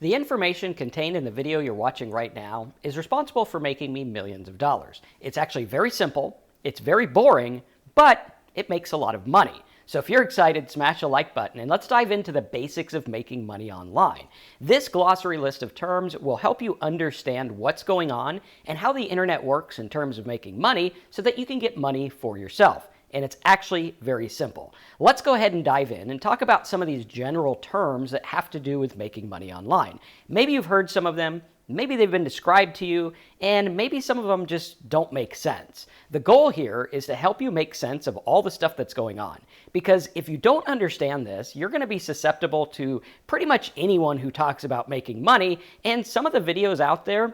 The information contained in the video you're watching right now is responsible for making me millions of dollars. It's actually very simple, it's very boring, but it makes a lot of money. So if you're excited, smash a like button and let's dive into the basics of making money online. This glossary list of terms will help you understand what's going on and how the internet works in terms of making money so that you can get money for yourself. And it's actually very simple. Let's go ahead and dive in and talk about some of these general terms that have to do with making money online. Maybe you've heard some of them, maybe they've been described to you, and maybe some of them just don't make sense. The goal here is to help you make sense of all the stuff that's going on. Because if you don't understand this, you're going to be susceptible to pretty much anyone who talks about making money, and some of the videos out there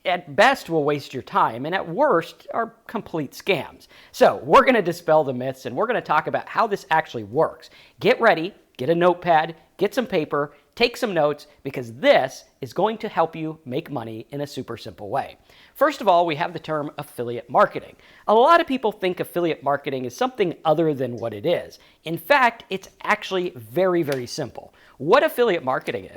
at best will waste your time, and at worst are complete scams. So we're going to dispel the myths, and we're going to talk about how this actually works. Get ready, get a notepad, get some paper, take some notes, because this is going to help you make money in a super simple way. First of all, we have the term affiliate marketing. A lot of people think affiliate marketing is something other than what it is. In fact, it's actually very, very simple. What affiliate marketing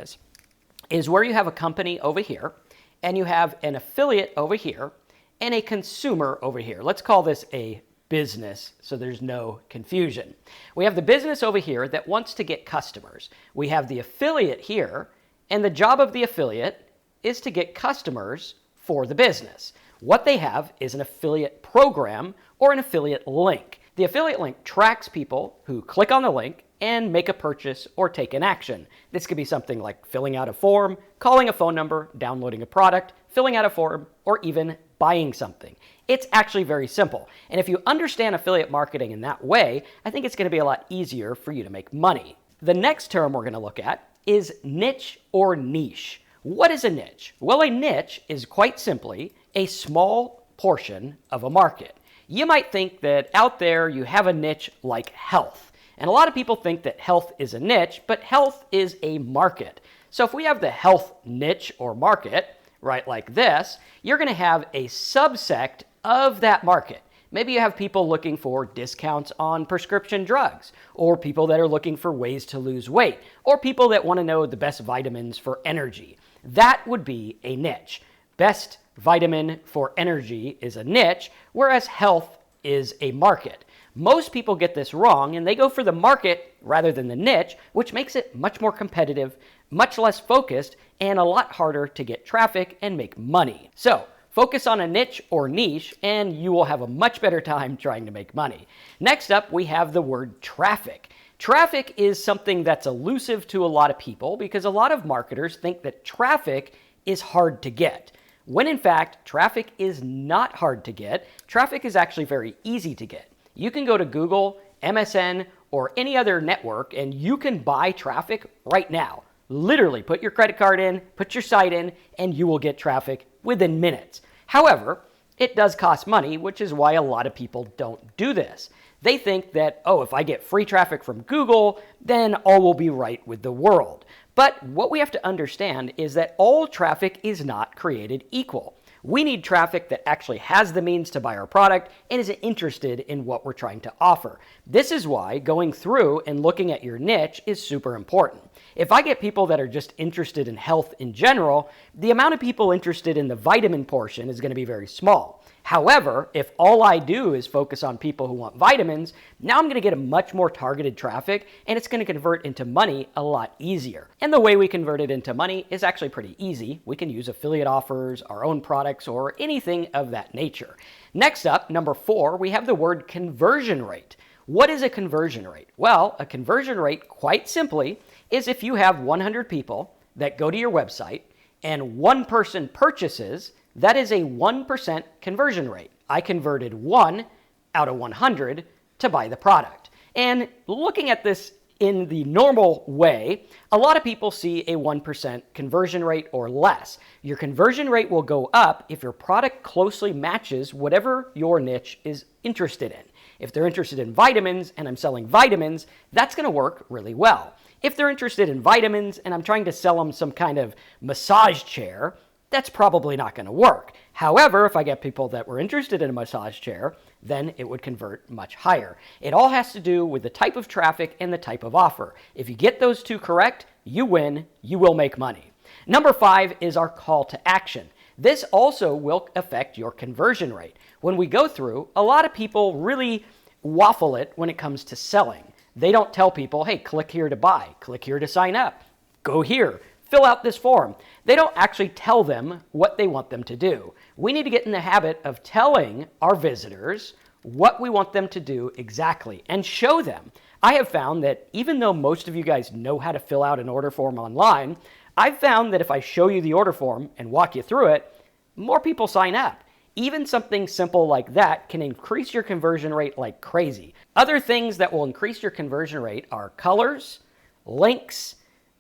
is where you have a company over here, and you have an affiliate over here, and a consumer over here. Let's call this a business so there's no confusion. We have the business over here that wants to get customers. We have the affiliate here, and the job of the affiliate is to get customers for the business. What they have is an affiliate program or an affiliate link. The affiliate link tracks people who click on the link and make a purchase or take an action. This could be something like filling out a form, calling a phone number, downloading a product, filling out a form, or even buying something. It's actually very simple. And if you understand affiliate marketing in that way, I think it's going to be a lot easier for you to make money. The next term we're going to look at is niche or niche. What is a niche? Well, a niche is quite simply a small portion of a market. You might think that out there you have a niche like health. And a lot of people think that health is a niche, but health is a market. So if we have the health niche or market, right, like this, you're going to have a subsect of that market. Maybe you have people looking for discounts on prescription drugs, or people that are looking for ways to lose weight, or people that want to know the best vitamins for energy. That would be a niche. Best vitamin for energy is a niche, whereas health is a market. Most people get this wrong, and they go for the market rather than the niche, which makes it much more competitive, much less focused, and a lot harder to get traffic and make money. So focus on a niche or niche, and you will have a much better time trying to make money. Next up, we have the word traffic. Traffic is something that's elusive to a lot of people because a lot of marketers think that traffic is hard to get. When in fact, traffic is not hard to get. Traffic is actually very easy to get. You can go to Google, MSN, or any other network, and you can buy traffic right now. Literally, put your credit card in, put your site in, and you will get traffic within minutes. However, it does cost money, which is why a lot of people don't do this. They think that, oh, if I get free traffic from Google, then all will be right with the world. But what we have to understand is that all traffic is not created equal. We need traffic that actually has the means to buy our product and is interested in what we're trying to offer. This is why going through and looking at your niche is super important. If I get people that are just interested in health in general, the amount of people interested in the vitamin portion is going to be very small. However, if all I do is focus on people who want vitamins, now I'm going to get a much more targeted traffic, and it's going to convert into money a lot easier. And the way we convert it into money is actually pretty easy. We can use affiliate offers, our own products, or anything of that nature. Next up, number 4, we have the word conversion rate. What is a conversion rate? Well, a conversion rate, quite simply, is if you have 100 people that go to your website and one person purchases, that is a 1% conversion rate. I converted 1 out of 100 to buy the product. And looking at this in the normal way, a lot of people see a 1% conversion rate or less. Your conversion rate will go up if your product closely matches whatever your niche is interested in. If they're interested in vitamins and I'm selling vitamins, that's going to work really well. If they're interested in vitamins and I'm trying to sell them some kind of massage chair, that's probably not going to work. However, if I get people that were interested in a massage chair, then it would convert much higher. It all has to do with the type of traffic and the type of offer. If you get those two correct, you win, you will make money. Number 5 is our call to action. This also will affect your conversion rate. When we go through, a lot of people really waffle it when it comes to selling. They don't tell people, hey, click here to buy, click here to sign up, go here, fill out this form. They don't actually tell them what they want them to do. We need to get in the habit of telling our visitors what we want them to do exactly and show them. I have found that even though most of you guys know how to fill out an order form online, I've found that if I show you the order form and walk you through it, more people sign up. Even something simple like that can increase your conversion rate like crazy. Other things that will increase your conversion rate are colors, links,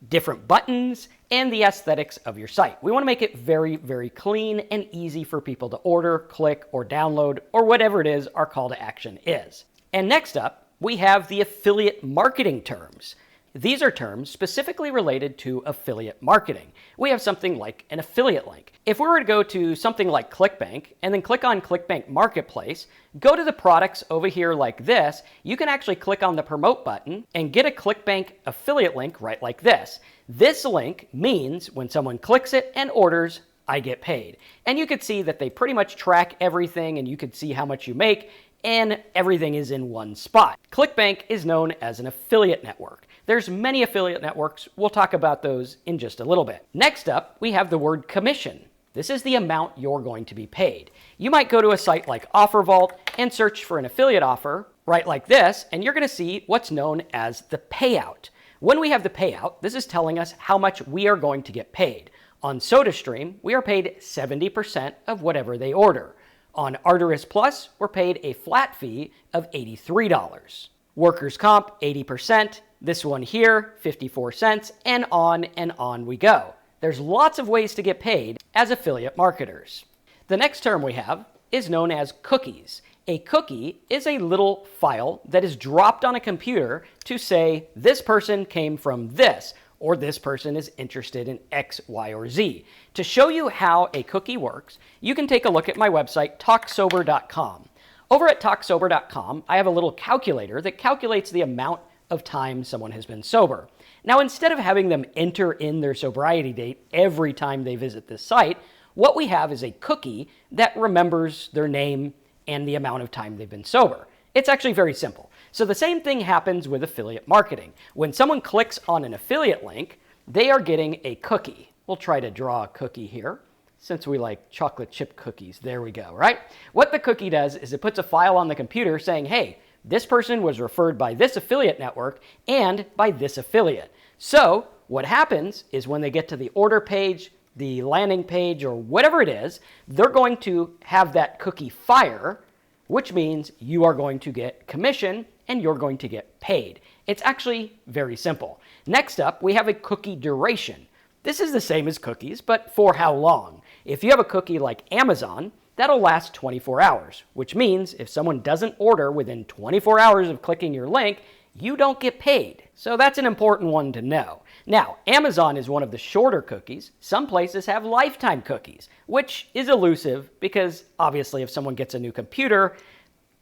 different buttons, and the aesthetics of your site. We want to make it very, very clean and easy for people to order, click, or download, or whatever it is our call to action is. And next up, we have the affiliate marketing terms. These are terms specifically related to affiliate marketing. We have something like an affiliate link. If we were to go to something like ClickBank and then click on ClickBank Marketplace, go to the products over here like this, you can actually click on the promote button and get a ClickBank affiliate link right like this. This link means when someone clicks it and orders, I get paid. And you could see that they pretty much track everything and you could see how much you make and everything is in one spot. ClickBank is known as an affiliate network. There's many affiliate networks. We'll talk about those in just a little bit. Next up, we have the word commission. This is the amount you're going to be paid. You might go to a site like OfferVault and search for an affiliate offer right like this, and you're going to see what's known as the payout. When we have the payout, this is telling us how much we are going to get paid. On SodaStream, we are paid 70% of whatever they order. On Arteris Plus, we're paid a flat fee of $83. Workers' Comp, 80%. This one here, 54 cents, and on we go. There's lots of ways to get paid as affiliate marketers. The next term we have is known as cookies. A cookie is a little file that is dropped on a computer to say this person came from this, or this person is interested in X, Y, or Z. To show you how a cookie works, you can take a look at my website, talksober.com. Over at talksober.com, I have a little calculator that calculates the amount of time someone has been sober. Now, instead of having them enter in their sobriety date every time they visit this site, what we have is a cookie that remembers their name and the amount of time they've been sober. It's actually very simple. So the same thing happens with affiliate marketing. When someone clicks on an affiliate link, they are getting a cookie. We'll try to draw a cookie here, since we like chocolate chip cookies. There we go, right? What the cookie does is it puts a file on the computer saying, hey, this person was referred by this affiliate network and by this affiliate. So what happens is when they get to the order page, the landing page, or whatever it is, they're going to have that cookie fire, which means you are going to get commission and you're going to get paid. It's actually very simple. Next up, we have a cookie duration. This is the same as cookies, but for how long? If you have a cookie like Amazon, that'll last 24 hours, which means if someone doesn't order within 24 hours of clicking your link, you don't get paid. So that's an important one to know. Now, Amazon is one of the shorter cookies. Some places have lifetime cookies, which is elusive because obviously if someone gets a new computer,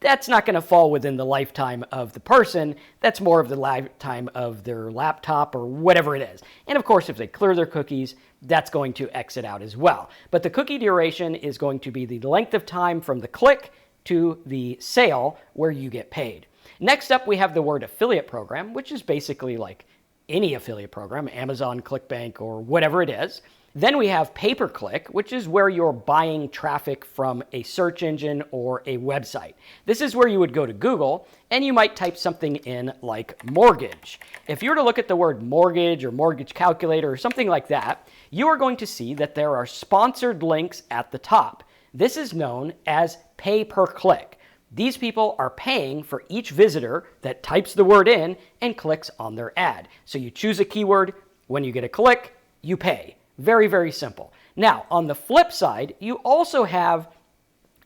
that's not going to fall within the lifetime of the person. That's more of the lifetime of their laptop or whatever it is. And of course, if they clear their cookies, that's going to exit out as well. But the cookie duration is going to be the length of time from the click to the sale where you get paid. Next up, we have the word affiliate program, which is basically like any affiliate program, Amazon, ClickBank, or whatever it is. Then we have pay-per-click, which is where you're buying traffic from a search engine or a website. This is where you would go to Google and you might type something in like mortgage. If you were to look at the word mortgage or mortgage calculator or something like that, you are going to see that there are sponsored links at the top. This is known as pay-per-click. These people are paying for each visitor that types the word in and clicks on their ad. So you choose a keyword, when you get a click, you pay. Very, very simple. Now, on the flip side, you also have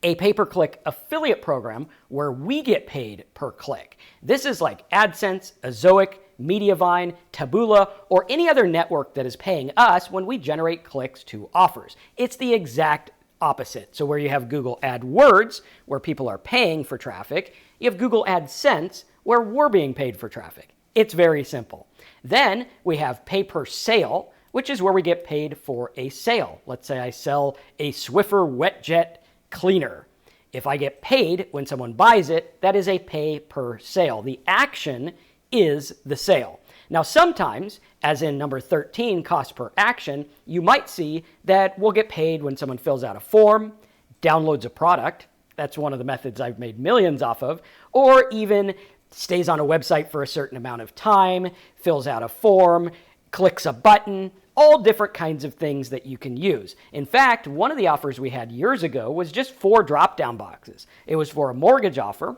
a pay-per-click affiliate program where we get paid per click. This is like AdSense, Azoic, Mediavine, Taboola, or any other network that is paying us when we generate clicks to offers. It's the exact opposite. So where you have Google AdWords, where people are paying for traffic, you have Google AdSense, where we're being paid for traffic. It's very simple. Then we have pay per sale, which is where we get paid for a sale. Let's say I sell a Swiffer WetJet cleaner. If I get paid when someone buys it, that is a pay per sale. The action is the sale. Now, sometimes, as in number 13, cost per action, you might see that we'll get paid when someone fills out a form, downloads a product. That's one of the methods I've made millions off of, or even stays on a website for a certain amount of time, fills out a form, clicks a button, all different kinds of things that you can use. In fact, one of the offers we had years ago was just 4 drop-down boxes. It was for a mortgage offer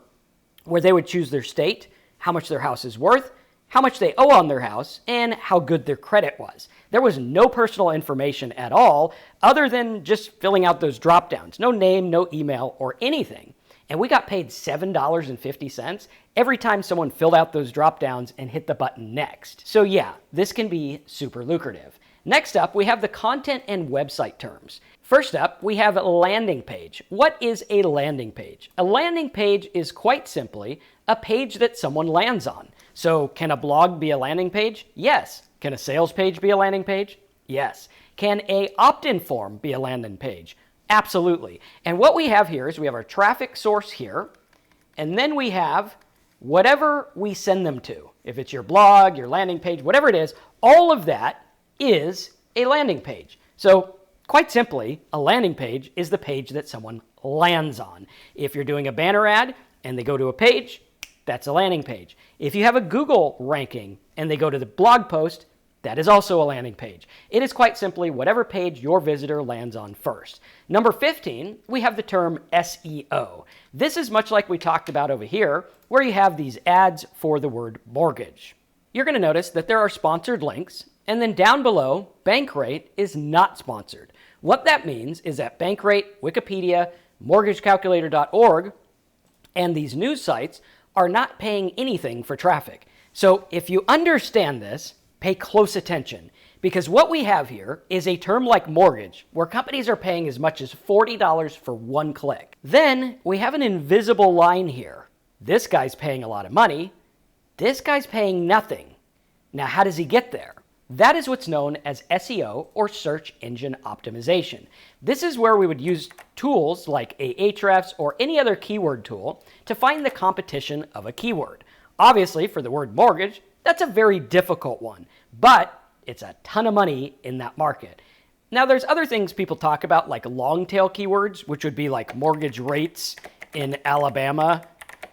where they would choose their state, how much their house is worth, how much they owe on their house, and how good their credit was. There was no personal information at all other than just filling out those drop-downs. No name, no email, or anything. And we got paid $7.50 every time someone filled out those drop-downs and hit the button next. So yeah, this can be super lucrative. Next up, we have the content and website terms. First up, we have a landing page. What is a landing page? A landing page is quite simply a page that someone lands on. So can a blog be a landing page? Yes. Can a sales page be a landing page? Yes. Can a opt-in form be a landing page? Absolutely. And what we have here is we have our traffic source here, and then we have whatever we send them to. If it's your blog, your landing page, whatever it is, all of that is a landing page. So quite simply, a landing page is the page that someone lands on. If you're doing a banner ad and they go to a page, that's a landing page. If you have a Google ranking and they go to the blog post, that is also a landing page. It is quite simply whatever page your visitor lands on first. Number 15, we have the term SEO. This is much like we talked about over here, where you have these ads for the word mortgage. You're going to notice that there are sponsored links, and then down below, Bankrate is not sponsored. What that means is that Bankrate, Wikipedia, mortgagecalculator.org, and these news sites are not paying anything for traffic. So if you understand this, pay close attention, because what we have here is a term like mortgage, where companies are paying as much as $40 for one click. Then we have an invisible line here. This guy's paying a lot of money. This guy's paying nothing. Now, how does he get there? That is what's known as SEO, or search engine optimization. This is where we would use tools like Ahrefs or any other keyword tool to find the competition of a keyword. Obviously, for the word mortgage, that's a very difficult one, but it's a ton of money in that market. Now, there's other things people talk about, like long tail keywords, which would be like mortgage rates in Alabama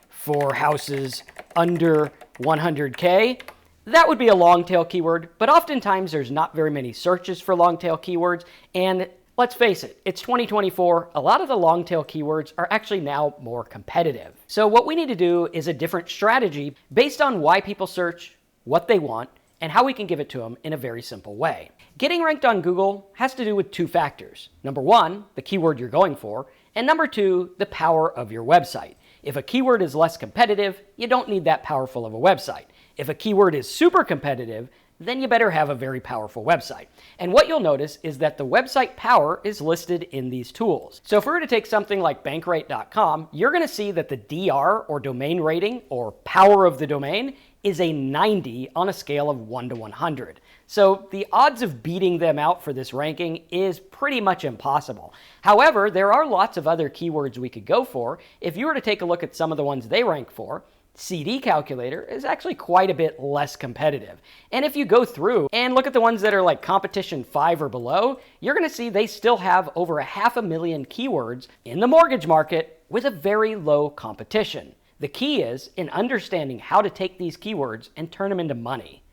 for houses under 100K. That would be a long tail keyword, but oftentimes there's not very many searches for long tail keywords, and let's face it, it's 2024. A lot of the long tail keywords are actually now more competitive. So what we need to do is a different strategy based on why people search, what they want, and how we can give it to them in a very simple way. Getting ranked on Google has to do with 2 factors. Number 1, the keyword you're going for, and number 2, the power of your website. If a keyword is less competitive, you don't need that powerful of a website. If a keyword is super competitive, then you better have a very powerful website. And what you'll notice is that the website power is listed in these tools. So if we were to take something like bankrate.com, you're going to see that the DR, or domain rating, or power of the domain, is a 90 on a scale of 1 to 100. So the odds of beating them out for this ranking is pretty much impossible. However, there are lots of other keywords we could go for. If you were to take a look at some of the ones they rank for, CD calculator is actually quite a bit less competitive. And if you go through and look at the ones that are like competition 5 or below, you're going to see they still have over 500,000 keywords in the mortgage market with a very low competition. The key is in understanding how to take these keywords and turn them into money.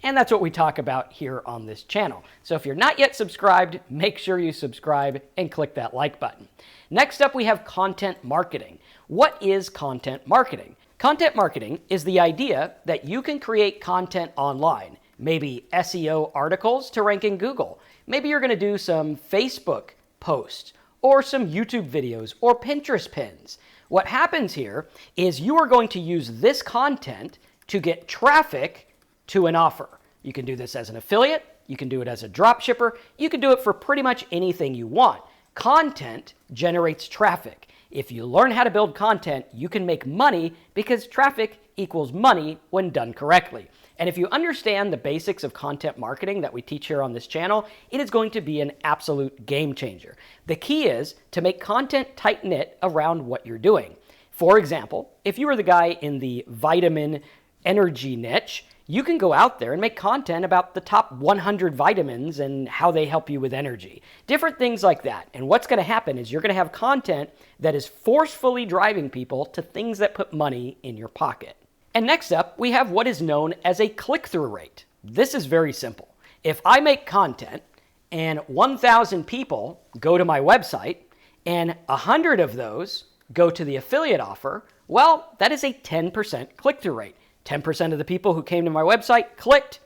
And that's what we talk about here on this channel. So if you're not yet subscribed, make sure you subscribe and click that like button. Next up, we have content marketing. What is content marketing? Content marketing is the idea that you can create content online, maybe SEO articles to rank in Google. Maybe you're going to do some Facebook posts or some YouTube videos or Pinterest pins. What happens here is you are going to use this content to get traffic to an offer. You can do this as an affiliate, you can do it as a drop shipper, you can do it for pretty much anything you want. Content generates traffic. If you learn how to build content, you can make money because traffic equals money when done correctly. And if you understand the basics of content marketing that we teach here on this channel, it is going to be an absolute game changer. The key is to make content tight-knit around what you're doing. For example, if you were the guy in the vitamin energy niche, you can go out there and make content about the top 100 vitamins and how they help you with energy. Different things like that. And what's going to happen is you're going to have content that is forcefully driving people to things that put money in your pocket. And next up, we have what is known as a click-through rate. This is very simple. If I make content and 1,000 people go to my website and 100 of those go to the affiliate offer, well, that is a 10% click-through rate. 10% of the people who came to my website clicked,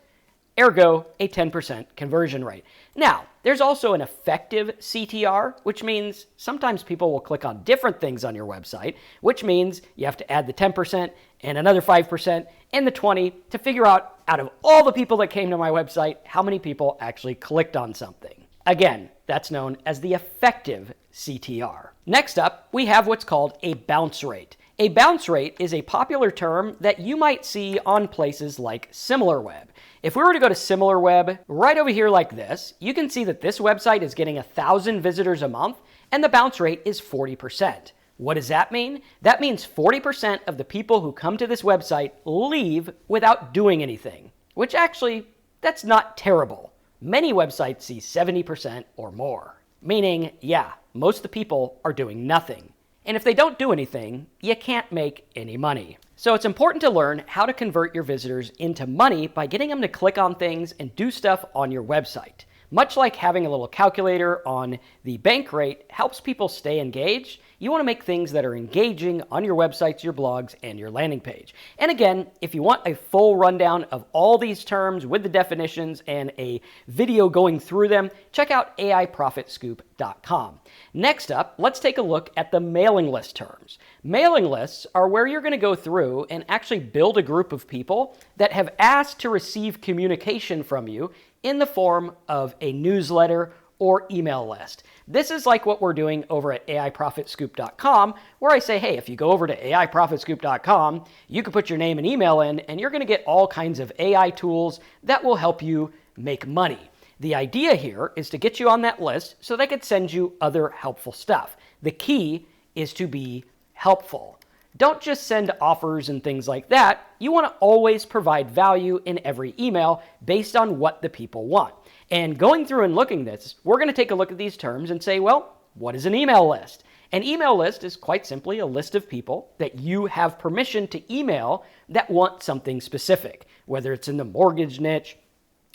ergo a 10% conversion rate. Now, there's also an effective CTR, which means sometimes people will click on different things on your website, which means you have to add the 10% and another 5% and the 20% to figure out of all the people that came to my website, how many people actually clicked on something. Again, that's known as the effective CTR. Next up, we have what's called a bounce rate. A bounce rate is a popular term that you might see on places like SimilarWeb. If we were to go to SimilarWeb, right over here like this, you can see that this website is getting 1,000 visitors a month, and the bounce rate is 40%. What does that mean? That means 40% of the people who come to this website leave without doing anything, which actually, that's not terrible. Many websites see 70% or more, meaning, yeah, most of the people are doing nothing. And if they don't do anything, you can't make any money. So it's important to learn how to convert your visitors into money by getting them to click on things and do stuff on your website. Much like having a little calculator on the bank rate helps people stay engaged, you want to make things that are engaging on your websites, your blogs, and your landing page. And again, if you want a full rundown of all these terms with the definitions and a video going through them, check out AIProfitScoop.com. Next up, let's take a look at the mailing list terms. Mailing lists are where you're going to go through and actually build a group of people that have asked to receive communication from you in the form of a newsletter or email list. This is like what we're doing over at AIProfitScoop.com, where I say, hey, if you go over to AIProfitScoop.com, you can put your name and email in, and you're going to get all kinds of AI tools that will help you make money. The idea here is to get you on that list so they could send you other helpful stuff. The key is to be helpful. Don't just send offers and things like that. You want to always provide value in every email based on what the people want. And going through and looking at this, we're going to take a look at these terms and say, well, what is an email list? An email list is quite simply a list of people that you have permission to email that want something specific, whether it's in the mortgage niche,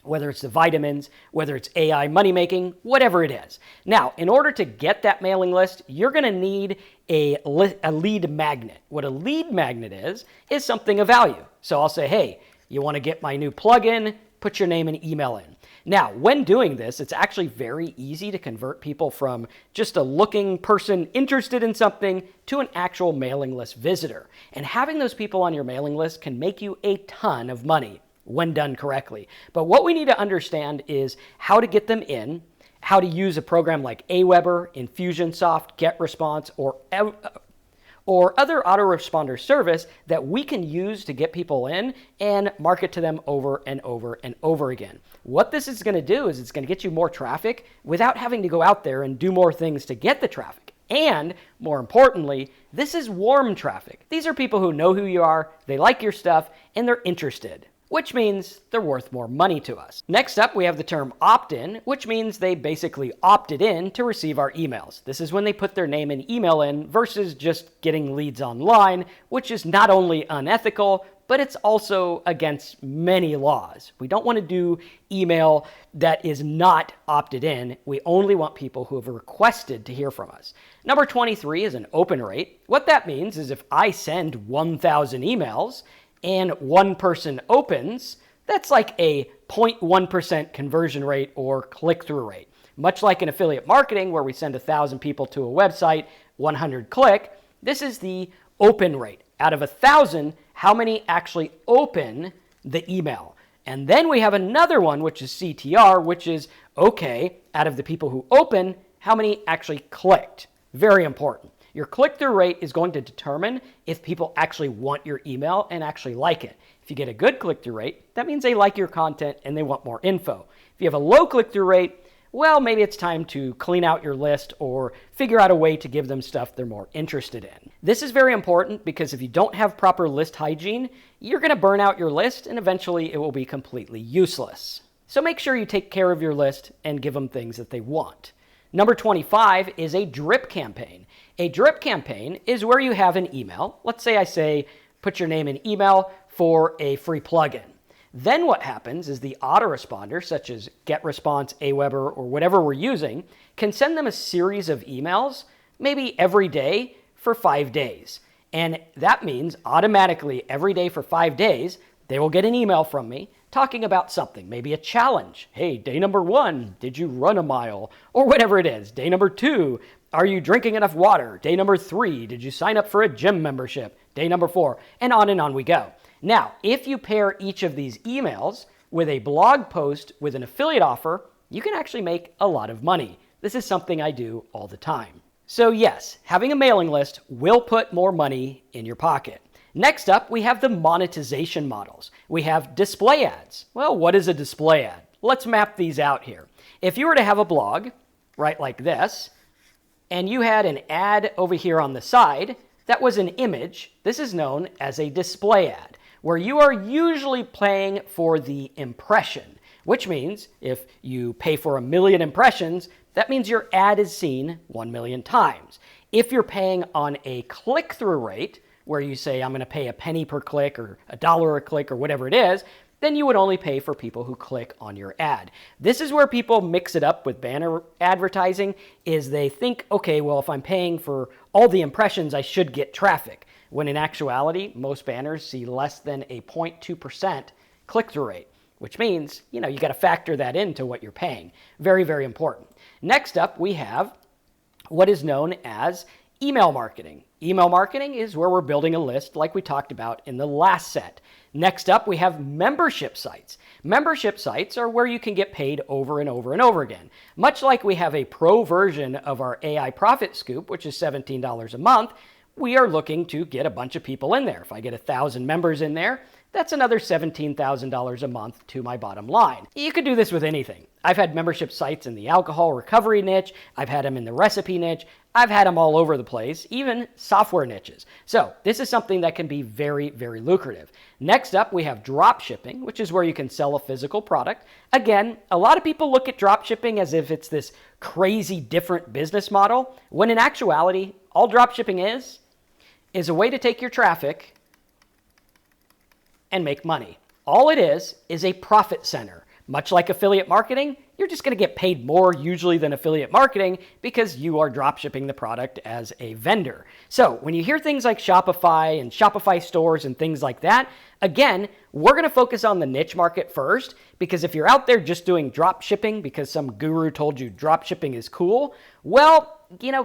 whether it's the vitamins, whether it's AI money making, whatever it is. Now, in order to get that mailing list, you're going to need a lead magnet. What a lead magnet is something of value. So I'll say, hey, you want to get my new plugin? Put your name and email in. Now, when doing this, it's actually very easy to convert people from just a looking person interested in something to an actual mailing list visitor. And having those people on your mailing list can make you a ton of money when done correctly. But what we need to understand is how to get them in, how to use a program like Aweber, Infusionsoft, GetResponse, or other autoresponder service that we can use to get people in and market to them over and over and over again. What this is going to do is it's going to get you more traffic without having to go out there and do more things to get the traffic. And more importantly, this is warm traffic. These are people who know who you are, they like your stuff, and they're interested, which means they're worth more money to us. Next up, we have the term opt-in, which means they basically opted in to receive our emails. This is when they put their name and email in versus just getting leads online, which is not only unethical, but it's also against many laws. We don't want to do email that is not opted in. We only want people who have requested to hear from us. Number 23 is an open rate. What that means is if I send 1,000 emails and one person opens, that's like a 0.1% conversion rate or click-through rate. Much like in affiliate marketing where we send 1,000 people to a website, 100 click, this is the open rate. Out of 1,000, how many actually open the email? And then we have another one, which is CTR, which is, okay, out of the people who open, how many actually clicked? Very important. Your click-through rate is going to determine if people actually want your email and actually like it. If you get a good click-through rate, that means they like your content and they want more info. If you have a low click-through rate, well, maybe it's time to clean out your list or figure out a way to give them stuff they're more interested in. This is very important because if you don't have proper list hygiene, you're going to burn out your list and eventually it will be completely useless. So make sure you take care of your list and give them things that they want. Number 25 is a drip campaign. A drip campaign is where you have an email. Let's say I say, put your name and email for a free plugin. Then what happens is the autoresponder, such as GetResponse, Aweber, or whatever we're using, can send them a series of emails, maybe every day for 5 days. And that means automatically every day for 5 days, they will get an email from me talking about something, maybe a challenge. Hey, day number 1, did you run a mile? Or whatever it is. Day number 2, are you drinking enough water? Day number 3, did you sign up for a gym membership? Day number 4, and on we go. Now, if you pair each of these emails with a blog post with an affiliate offer, you can actually make a lot of money. This is something I do all the time. So yes, having a mailing list will put more money in your pocket. Next up, we have the monetization models. We have display ads. Well, what is a display ad? Let's map these out here. If you were to have a blog, right like this, and you had an ad over here on the side that was an image, this is known as a display ad, where you are usually paying for the impression, which means if you pay for 1 million impressions, that means your ad is seen 1 million times. If you're paying on a click-through rate, where you say, I'm going to pay a penny per click or $1 a click or whatever it is, then you would only pay for people who click on your ad. This is where people mix it up with banner advertising, is they think, okay, well, if I'm paying for all the impressions, I should get traffic. When in actuality, most banners see less than a 0.2% click-through rate, which means, you got to factor that into what you're paying. Very, very important. Next up, we have what is known as email marketing. Email marketing is where we're building a list like we talked about in the last set. Next up, we have membership sites. Membership sites are where you can get paid over and over and over again. Much like we have a pro version of our AI Profit Scoop, which is $17 a month, we are looking to get a bunch of people in there. If I get 1,000 members in there, that's another $17,000 a month to my bottom line. You could do this with anything. I've had membership sites in the alcohol recovery niche. I've had them in the recipe niche. I've had them all over the place, even software niches. So this is something that can be very, very lucrative. Next up, we have drop shipping, which is where you can sell a physical product. Again, a lot of people look at drop shipping as if it's this crazy different business model, when in actuality, all drop shipping is a way to take your traffic and make money. All it is a profit center. Much like affiliate marketing, you're just going to get paid more usually than affiliate marketing because you are drop shipping the product as a vendor. So when you hear things like Shopify and Shopify stores and things like that, again, we're going to focus on the niche market first, because if you're out there just doing drop shipping because some guru told you drop shipping is cool, well,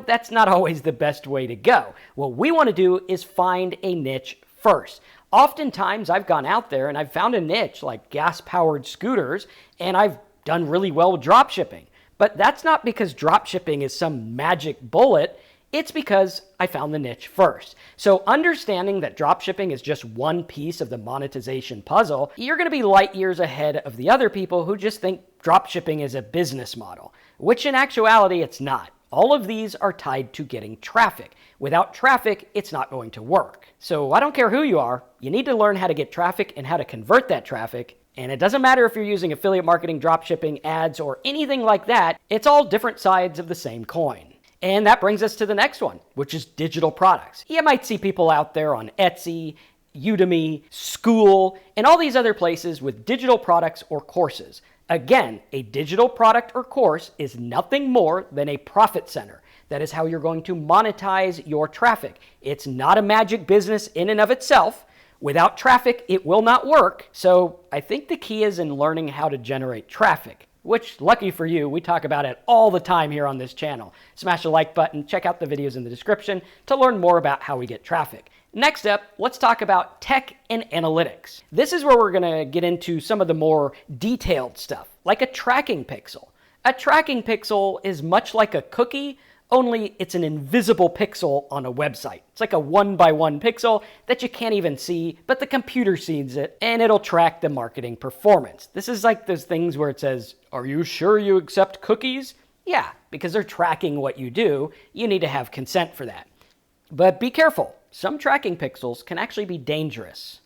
that's not always the best way to go. What we want to do is find a niche first. Oftentimes, I've gone out there and I've found a niche like gas-powered scooters, and I've done really well with drop shipping. But that's not because drop shipping is some magic bullet. It's because I found the niche first. So understanding that drop shipping is just one piece of the monetization puzzle, you're going to be light years ahead of the other people who just think drop shipping is a business model, which in actuality, it's not. All of these are tied to getting traffic. Without traffic, it's not going to work. So I don't care who you are, you need to learn how to get traffic and how to convert that traffic. And it doesn't matter if you're using affiliate marketing, dropshipping, ads, or anything like that. It's all different sides of the same coin. And that brings us to the next one, which is digital products. You might see people out there on Etsy, Udemy, School, and all these other places with digital products or courses. Again, a digital product or course is nothing more than a profit center. That is how you're going to monetize your traffic. It's not a magic business in and of itself. Without traffic, it will not work. So I think the key is in learning how to generate traffic, which, lucky for you, we talk about it all the time here on this channel. Smash the like button, check out the videos in the description to learn more about how we get traffic. Next up, let's talk about tech and analytics. This is where we're going to get into some of the more detailed stuff, like a tracking pixel. A tracking pixel is much like a cookie, only it's an invisible pixel on a website. It's like a 1x1 pixel that you can't even see, but the computer sees it, and it'll track the marketing performance. This is like those things where it says, "Are you sure you accept cookies?" Yeah, because they're tracking what you do. You need to have consent for that. But be careful. Some tracking pixels can actually be dangerous.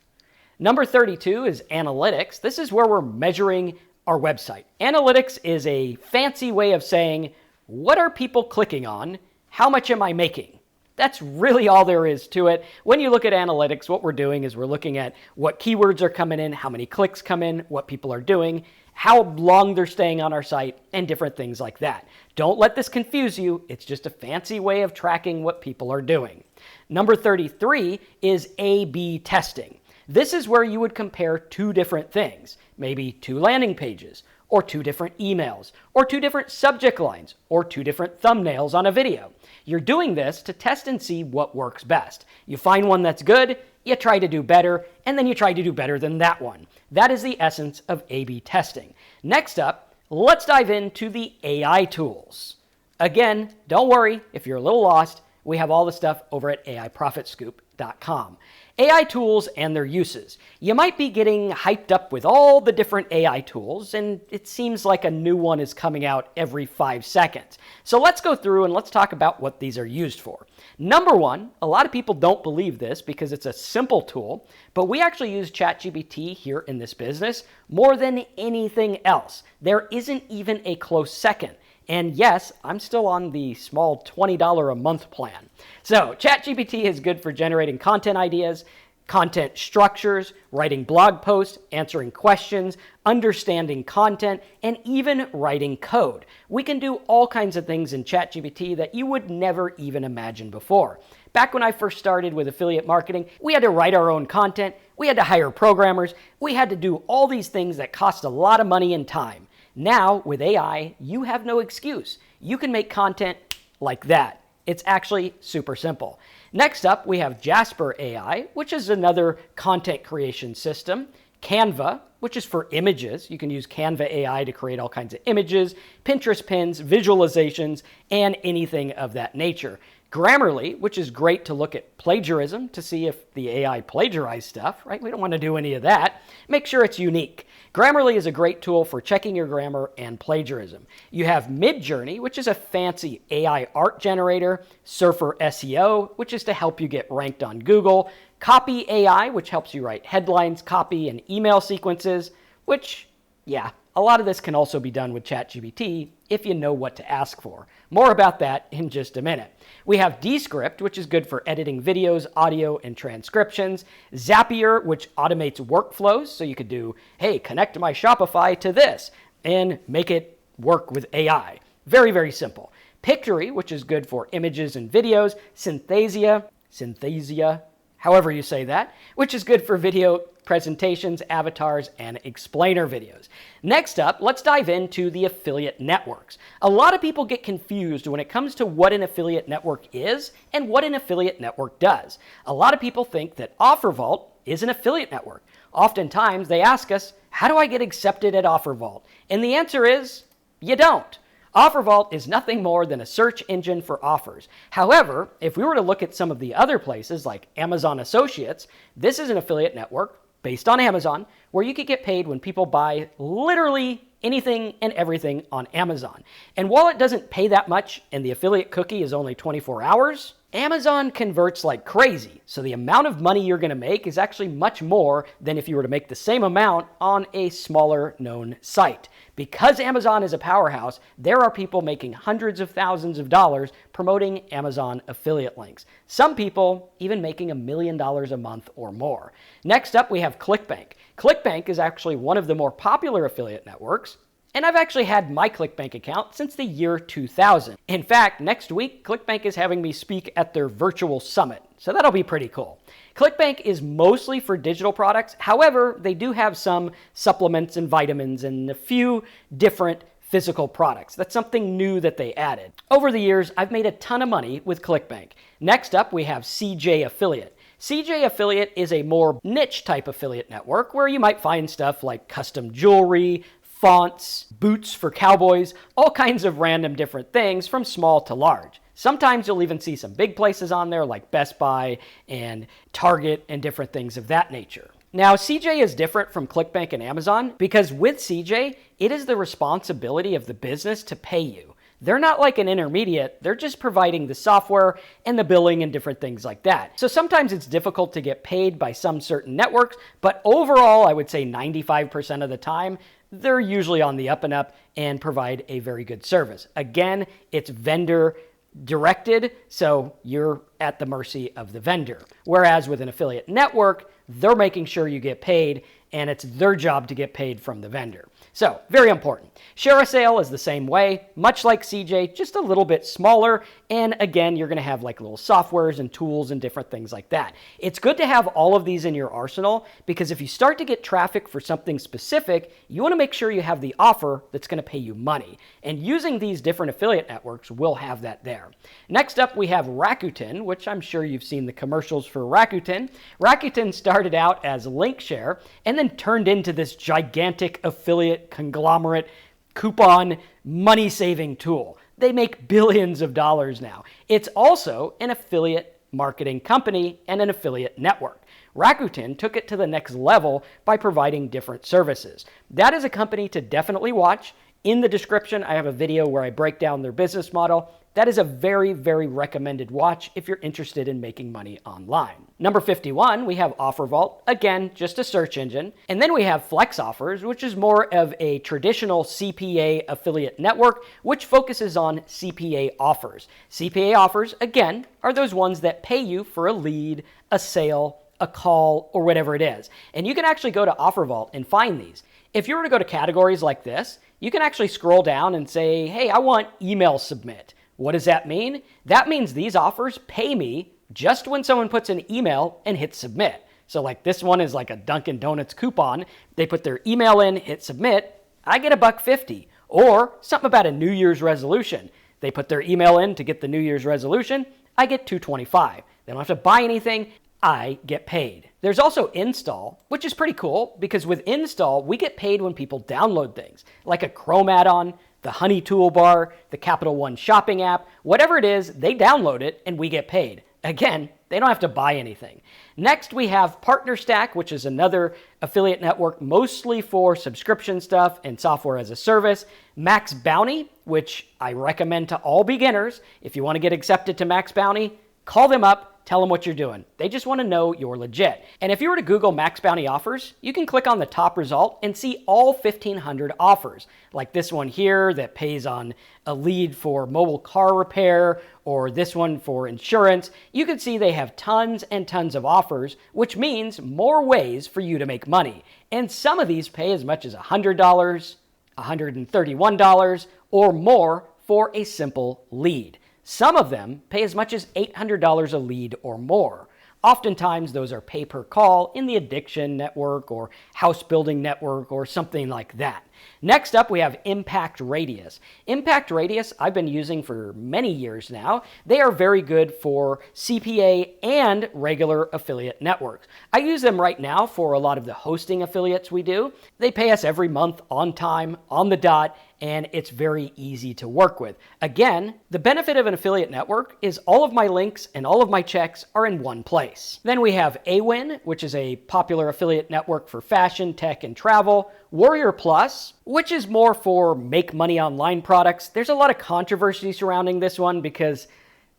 Number 32 is analytics. This is where we're measuring our website. Analytics is a fancy way of saying, what are people clicking on? How much am I making? That's really all there is to it. When you look at analytics, what we're doing is we're looking at what keywords are coming in, how many clicks come in, what people are doing, how long they're staying on our site, and different things like that. Don't let this confuse you. It's just a fancy way of tracking what people are doing. Number 33 is A/B testing. This is where you would compare two different things, maybe two landing pages, or two different emails, or two different subject lines, or two different thumbnails on a video. You're doing this to test and see what works best. You find one that's good, you try to do better, and then you try to do better than that one. That is the essence of A/B testing. Next up, let's dive into the AI tools. Again, don't worry if you're a little lost. We have all the stuff over at AIProfitScoop.com. AI tools and their uses. You might be getting hyped up with all the different AI tools, and it seems like a new one is coming out every 5 seconds. So let's go through and let's talk about what these are used for. Number one, a lot of people don't believe this because it's a simple tool, but we actually use ChatGPT here in this business more than anything else. There isn't even a close second. And yes, I'm still on the small $20 a month plan. So ChatGPT is good for generating content ideas, content structures, writing blog posts, answering questions, understanding content, and even writing code. We can do all kinds of things in ChatGPT that you would never even imagine before. Back when I first started with affiliate marketing, we had to write our own content, we had to hire programmers, we had to do all these things that cost a lot of money and time. Now, with AI, you have no excuse. You can make content like that. It's actually super simple. Next up, we have Jasper AI, which is another content creation system. Canva, which is for images. You can use Canva AI to create all kinds of images, Pinterest pins, visualizations, and anything of that nature. Grammarly, which is great to look at plagiarism to see if the AI plagiarized stuff, right? We don't want to do any of that. Make sure it's unique. Grammarly is a great tool for checking your grammar and plagiarism. You have Midjourney, which is a fancy AI art generator. Surfer SEO, which is to help you get ranked on Google. Copy AI, which helps you write headlines, copy, and email sequences, which, yeah, a lot of this can also be done with ChatGPT if you know what to ask for. More about that in just a minute. We have Descript, which is good for editing videos, audio, and transcriptions. Zapier, which automates workflows, so you could do, hey, connect my Shopify to this, and make it work with AI. Very, very simple. Pictory, which is good for images and videos. Synthesia, however you say that, which is good for video presentations, avatars, and explainer videos. Next up, let's dive into the affiliate networks. A lot of people get confused when it comes to what an affiliate network is and what an affiliate network does. A lot of people think that OfferVault is an affiliate network. Oftentimes, they ask us, how do I get accepted at OfferVault? And the answer is, you don't. OfferVault is nothing more than a search engine for offers. However, if we were to look at some of the other places like Amazon Associates, this is an affiliate network based on Amazon where you could get paid when people buy literally anything and everything on Amazon. And while it doesn't pay that much and the affiliate cookie is only 24 hours, Amazon converts like crazy. So the amount of money you're going to make is actually much more than if you were to make the same amount on a smaller known site. Because Amazon is a powerhouse, there are people making hundreds of thousands of dollars promoting Amazon affiliate links. Some people even making $1 million a month or more. Next up, we have ClickBank. ClickBank is actually one of the more popular affiliate networks, and I've actually had my ClickBank account since the year 2000. In fact, next week, ClickBank is having me speak at their virtual summit, so that'll be pretty cool. ClickBank is mostly for digital products. However, they do have some supplements and vitamins and a few different physical products. That's something new that they added. Over the years, I've made a ton of money with ClickBank. Next up, we have CJ Affiliate. CJ Affiliate is a more niche type affiliate network where you might find stuff like custom jewelry, fonts, boots for cowboys, all kinds of random different things from small to large. Sometimes you'll even see some big places on there like Best Buy and Target and different things of that nature. Now, CJ is different from ClickBank and Amazon because with CJ, it is the responsibility of the business to pay you. They're not like an intermediate, they're just providing the software and the billing and different things like that. So sometimes it's difficult to get paid by some certain networks, but overall, I would say 95% of the time, they're usually on the up and up and provide a very good service. Again, it's vendor directed, so you're at the mercy of the vendor. Whereas with an affiliate network, they're making sure you get paid, and it's their job to get paid from the vendor. So, very important. ShareASale is the same way, much like CJ, just a little bit smaller, and again, you're gonna have like little softwares and tools and different things like that. It's good to have all of these in your arsenal, because if you start to get traffic for something specific, you wanna make sure you have the offer that's gonna pay you money. And using these different affiliate networks will have that there. Next up, we have Rakuten, which I'm sure you've seen the commercials for Rakuten. Rakuten started out as LinkShare, and then turned into this gigantic affiliate conglomerate coupon money-saving tool. They make billions of dollars now. It's also an affiliate marketing company and an affiliate network. Rakuten took it to the next level by providing different services. That is a company to definitely watch. In the description, I have a video where I break down their business model. That is a very, very recommended watch if you're interested in making money online. Number 51, we have OfferVault. Again, just a search engine. And then we have Flex Offers, which is more of a traditional CPA affiliate network, which focuses on CPA offers. CPA offers, again, are those ones that pay you for a lead, a sale, a call, or whatever it is. And you can actually go to OfferVault and find these. If you were to go to categories like this, you can actually scroll down and say, hey, I want email submit. What does that mean? That means these offers pay me just when someone puts an email and hits submit. So like this one is like a Dunkin' Donuts coupon. They put their email in, hit submit, I get $1.50. Or something about a New Year's resolution. They put their email in to get the New Year's resolution, I get $2.25. They don't have to buy anything, I get paid. There's also Install, which is pretty cool because with Install, we get paid when people download things like a Chrome add-on, the Honey toolbar, the Capital One shopping app, whatever it is, they download it and we get paid. Again, they don't have to buy anything. Next, we have PartnerStack, which is another affiliate network mostly for subscription stuff and software as a service. Max Bounty, which I recommend to all beginners. If you want to get accepted to Max Bounty, call them up. Tell them what you're doing. They just want to know you're legit. And if you were to Google Max Bounty offers, you can click on the top result and see all 1,500 offers. Like this one here that pays on a lead for mobile car repair, or this one for insurance. You can see they have tons and tons of offers, which means more ways for you to make money. And some of these pay as much as $100, $131, or more for a simple lead. Some of them pay as much as $800 a lead or more. Oftentimes, those are pay per call in the addiction network or house building network or something like that. Next up, we have Impact Radius. Impact Radius I've been using for many years now. They are very good for CPA and regular affiliate networks. I use them right now for a lot of the hosting affiliates we do. They pay us every month on time, on the dot, and it's very easy to work with. Again, the benefit of an affiliate network is all of my links and all of my checks are in one place. Then we have Awin, which is a popular affiliate network for fashion, tech, and travel. Warrior Plus, which is more for make money online products. There's a lot of controversy surrounding this one because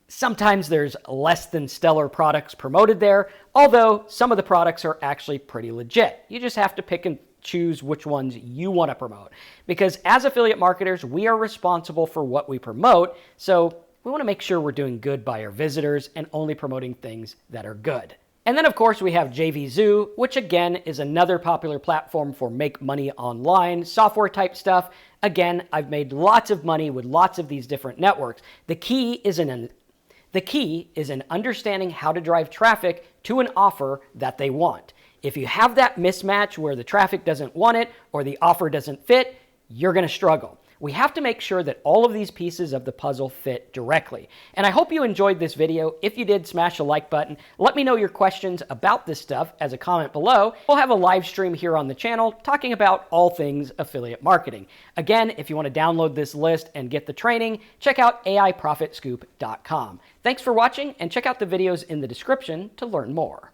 sometimes there's less than stellar products promoted there, although some of the products are actually pretty legit. You just have to pick and choose which ones you want to promote. Because as affiliate marketers, we are responsible for what we promote, so we want to make sure we're doing good by our visitors and only promoting things that are good. And then, of course, we have JVZoo, which again is another popular platform for make money online, software type stuff. Again, I've made lots of money with lots of these different networks. The key is in understanding how to drive traffic to an offer that they want. If you have that mismatch where the traffic doesn't want it or the offer doesn't fit, you're going to struggle. We have to make sure that all of these pieces of the puzzle fit directly. And I hope you enjoyed this video. If you did, smash the like button. Let me know your questions about this stuff as a comment below. We'll have a live stream here on the channel talking about all things affiliate marketing. Again, if you want to download this list and get the training, check out aiprofitscoop.com. Thanks for watching, and check out the videos in the description to learn more.